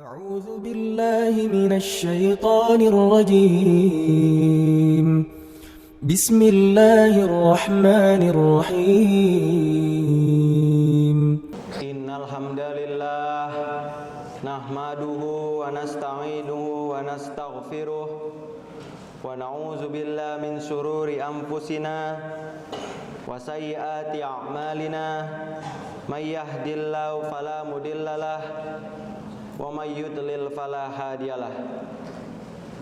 أعوذ بالله من الشيطان الرجيم بسم الله الرحمن الرحيم إن الحمد لله نحمده ونستعينه ونستغفره ونعوذ بالله من شرور أنفسنا وسيئات أعمالنا من يهد الله فلا مضل له ومن يضلل فلا هادي له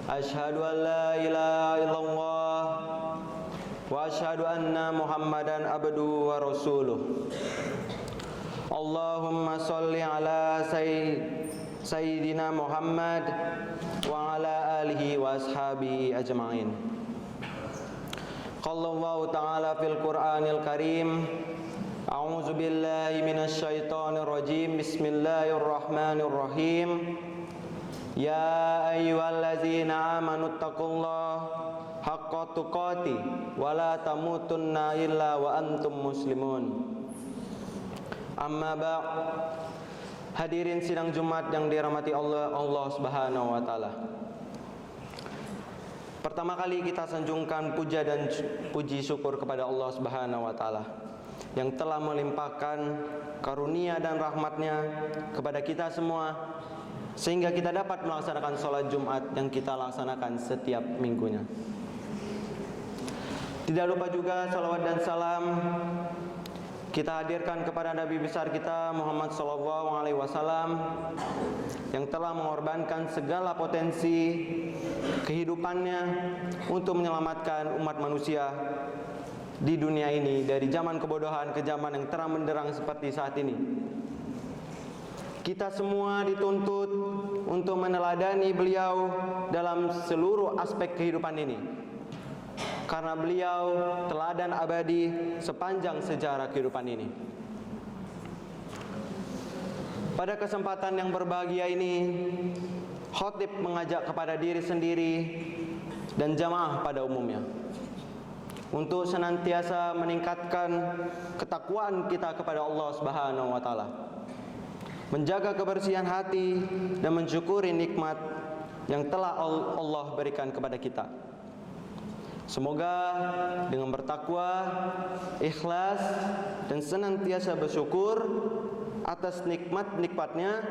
أشهد أن لا إله إلا الله وأشهد أن محمدا عبده ورسوله اللهم صل على سيدنا محمد وعلى آله وأصحابه أجمعين قال الله تعالى في القرآن الكريم أعوذ بالله من الشيطان الرجيم بسم الله الرحمن الرحيم يا أيها الذين آمنوا اتقوا الله حق تقاته ولا تموتن إلا وأنتم مسلمون Amma ba'. Hadirin sidang Jumat yang dirahmati Allah Subhanahu wa taala. Pertama kali kita sanjungkan puja dan puji syukur kepada Allah Subhanahu wa taala yang telah melimpahkan karunia dan rahmatnya kepada kita semua sehingga kita dapat melaksanakan sholat Jumat yang kita laksanakan setiap minggunya. Tidak lupa juga salawat dan salam kita hadirkan kepada Nabi besar kita Muhammad SAW yang telah mengorbankan segala potensi kehidupannya untuk menyelamatkan umat manusia di dunia ini dari zaman kebodohan ke zaman yang terang benderang seperti saat ini. Kita semua dituntut untuk meneladani beliau dalam seluruh aspek kehidupan ini, karena beliau teladan abadi sepanjang sejarah kehidupan ini. Pada kesempatan yang berbahagia ini, khotib mengajak kepada diri sendiri dan jamaah pada umumnya untuk senantiasa meningkatkan ketakwaan kita kepada Allah Subhanahu wa taala, menjaga kebersihan hati dan mensyukuri nikmat yang telah Allah berikan kepada kita. Semoga dengan bertakwa, ikhlas dan senantiasa bersyukur atas nikmat-nikmatnya,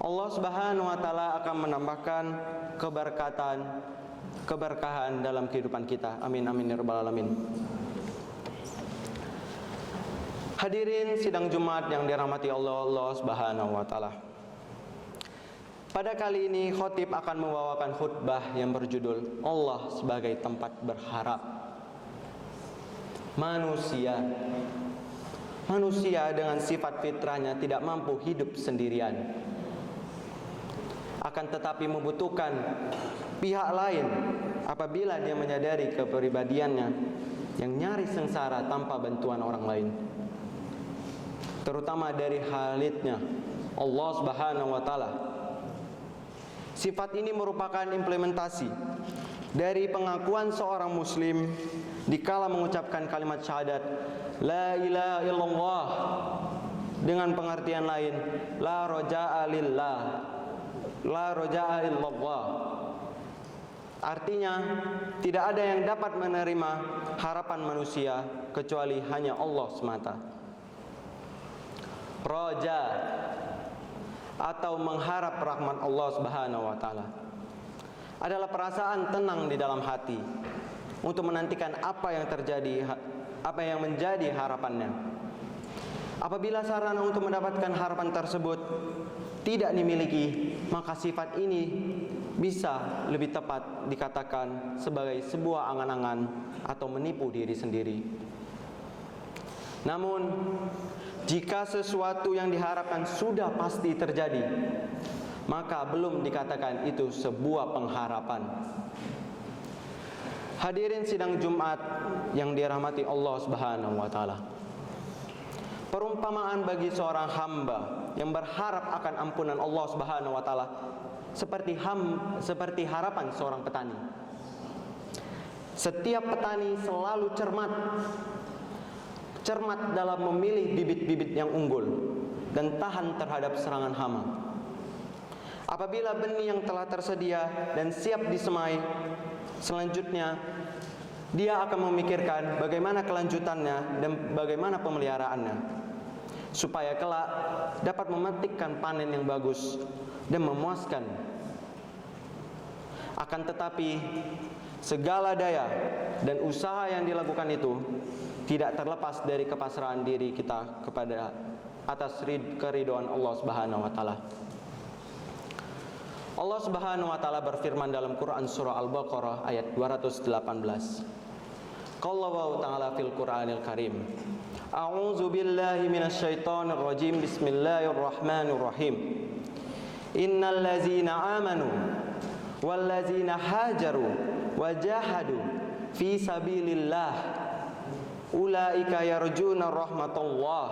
Allah Subhanahu wa taala akan menambahkan keberkahan dalam kehidupan kita. Amin amin ya rabbal alamin. Hadirin sidang Jumat yang dirahmati Allah Subhanahu wa taala. Pada kali ini khotib akan membawakan khutbah yang berjudul Allah sebagai tempat berharap. Manusia dengan sifat fitrahnya tidak mampu hidup sendirian, akan tetapi membutuhkan pihak lain apabila dia menyadari kepribadiannya yang nyaris sengsara tanpa bantuan orang lain, terutama dari Khalidnya Allah Subhanahu wa taala. Sifat ini merupakan implementasi dari pengakuan seorang muslim dikala mengucapkan kalimat syahadat la ilaha illallah dengan pengertian lain la roja'a lillah, la roja'a illallah. Artinya tidak ada yang dapat menerima harapan manusia kecuali hanya Allah semata. Roja atau mengharap rahmat Allah Subhanahu wa taala adalah perasaan tenang di dalam hati untuk menantikan apa yang menjadi harapannya. Apabila sarana untuk mendapatkan harapan tersebut tidak dimiliki, maka sifat ini bisa lebih tepat dikatakan sebagai sebuah angan-angan atau menipu diri sendiri. Namun jika sesuatu yang diharapkan sudah pasti terjadi, maka belum dikatakan itu sebuah pengharapan. Hadirin sidang Jumat yang dirahmati Allah Subhanahu wa taala. Perumpamaan bagi seorang hamba yang berharap akan ampunan Allah Subhanahu wa taala seperti harapan seorang petani. Setiap petani selalu cermat dalam memilih bibit-bibit yang unggul dan tahan terhadap serangan hama. Apabila benih yang telah tersedia dan siap disemai, selanjutnya dia akan memikirkan bagaimana kelanjutannya dan bagaimana pemeliharaannya, supaya kelak dapat memetikkan panen yang bagus dan memuaskan. Akan tetapi segala daya dan usaha yang dilakukan itu tidak terlepas dari kepasrahan diri kita kepada atas keridhaan Allah Subhanahu wa taala. Allah Subhanahu wa taala berfirman dalam Quran surah Al-Baqarah ayat 218. Qala ta'ala fil Qur'anil Karim. A'udzu billahi minasyaitonir rajim. Bismillahirrahmanirrahim. Innal ladzina amanu wal ladzina hajaru wa jahadu fi sabilillah ulaika yarjuna rahmatullah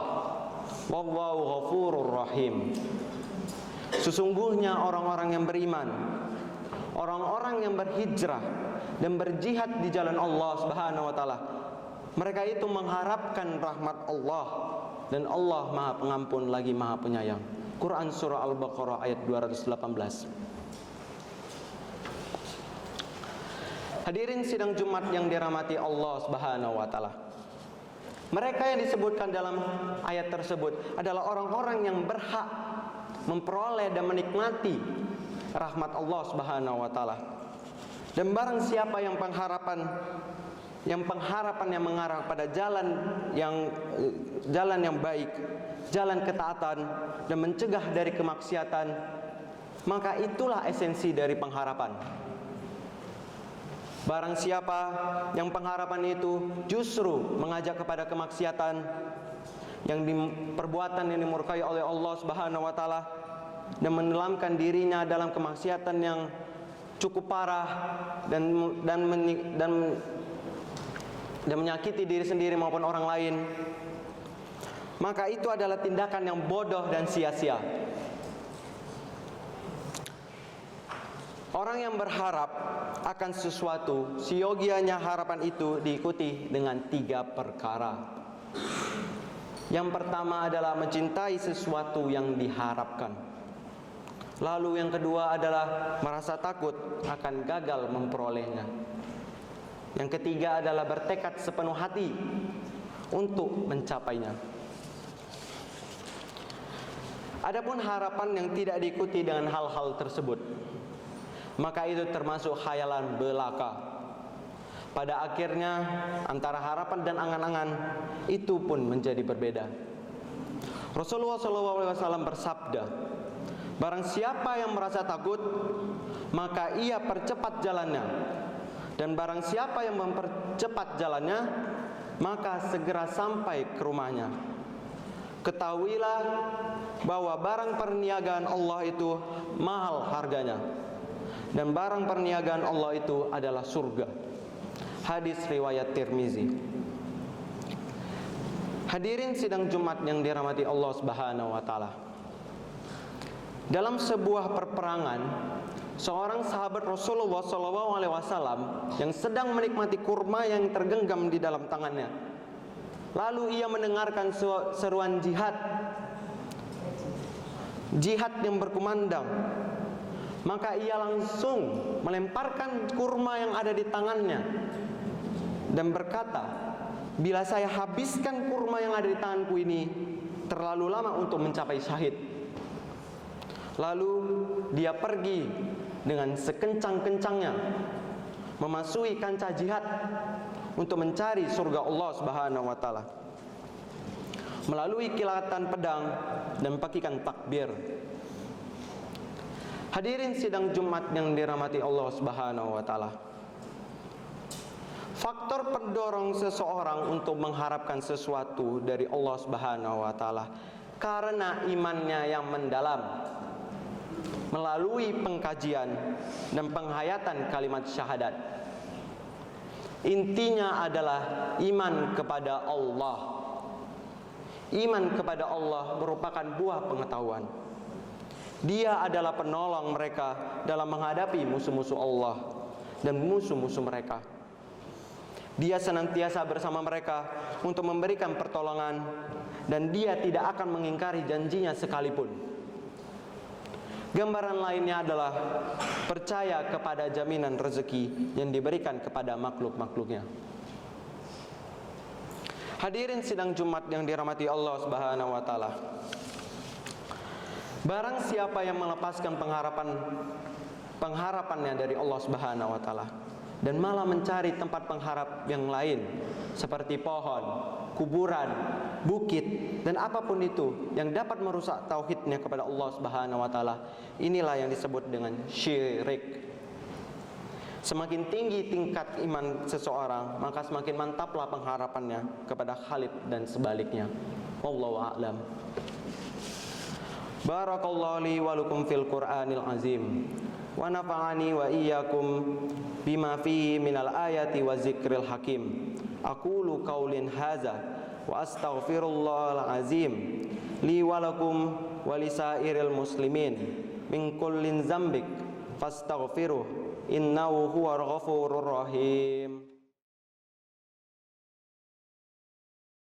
wallahu ghafurur rahim. Sesungguhnya orang-orang yang beriman, orang-orang yang berhijrah dan berjihad di jalan Allah Subhanahu wa taala, mereka itu mengharapkan rahmat Allah, dan Allah Maha Pengampun lagi Maha Penyayang. Quran surah Al-Baqarah ayat 218. Hadirin sidang Jumat yang dirahmati Allah Subhanahu wa taala. Mereka yang disebutkan dalam ayat tersebut adalah orang-orang yang berhak memperoleh dan menikmati rahmat Allah Subhanahu wa taala. Dan barang siapa yang pengharapannya mengarah pada jalan yang baik, jalan ketaatan dan mencegah dari kemaksiatan, maka itulah esensi dari pengharapan. Barang siapa yang pengharapan itu justru mengajak kepada kemaksiatan, perbuatan yang dimurkai oleh Allah Subhanahu wa taala, dan menelamkan dirinya dalam kemaksiatan yang cukup parah dan menyakiti diri sendiri maupun orang lain, maka itu adalah tindakan yang bodoh dan sia-sia. Orang yang berharap akan sesuatu, siogianya harapan itu diikuti dengan 3 perkara. Yang pertama adalah mencintai sesuatu yang diharapkan. Lalu yang kedua adalah merasa takut akan gagal memperolehnya. Yang ketiga adalah bertekad sepenuh hati untuk mencapainya. Adapun harapan yang tidak diikuti dengan hal-hal tersebut, maka itu termasuk khayalan belaka. Pada akhirnya antara harapan dan angan-angan itu pun menjadi berbeda. Rasulullah SAW bersabda, barang siapa yang merasa takut, maka ia percepat jalannya. Dan barang siapa yang mempercepat jalannya, maka segera sampai ke rumahnya. Ketahuilah bahwa barang perniagaan Allah itu mahal harganya, dan barang perniagaan Allah itu adalah surga. Hadis riwayat Tirmizi. Hadirin sidang Jumat yang dirahmati Allah Subhanahu wa taala. Dalam sebuah perperangan, seorang sahabat Rasulullah SAW yang sedang menikmati kurma yang tergenggam di dalam tangannya, lalu ia mendengarkan seruan jihad yang berkumandang. Maka ia langsung melemparkan kurma yang ada di tangannya dan berkata, bila saya habiskan kurma yang ada di tanganku ini, terlalu lama untuk mencapai syahid. Lalu dia pergi dengan sekencang-kencangnya memasuki kancah jihad untuk mencari surga Allah Subhanahu wa taala. Melalui kilatan pedang dan pakikan takbir. Hadirin sidang Jumat yang dirahmati Allah Subhanahu wa taala. Faktor pendorong seseorang untuk mengharapkan sesuatu dari Allah Subhanahu wa taala karena imannya yang mendalam. Melalui pengkajian dan penghayatan kalimat syahadat. Intinya adalah iman kepada Allah. Iman kepada Allah merupakan buah pengetahuan. Dia adalah penolong mereka dalam menghadapi musuh-musuh Allah dan musuh-musuh mereka. Dia senantiasa bersama mereka untuk memberikan pertolongan, dan dia tidak akan mengingkari janjinya sekalipun. Gambaran lainnya adalah percaya kepada jaminan rezeki yang diberikan kepada makhluk-makhluknya. Hadirin sidang Jumat yang dirahmati Allah Subhanahu wa taala. Barang siapa yang melepaskan pengharapannya dari Allah Subhanahu wa taala dan malah mencari tempat pengharap yang lain seperti pohon, kuburan, bukit dan apapun itu yang dapat merusak tauhidnya kepada Allah Subhanahu wa taala, inilah yang disebut dengan syirik. Semakin tinggi tingkat iman seseorang, maka semakin mantaplah pengharapannya kepada Khalid dan sebaliknya. Wallahu a'lam. Barakallahu li wa lakum fil Qur'anil azim. Wa nafa'ani wa iyyakum bima fihi minal ayati wa zikril hakim. Aqulu qaulin hadza wa astaghfirullahal azim li wa lakum wa lisairil muslimin min kullin dzambik fastaghfiruh innahu huwal ghafurur rahim.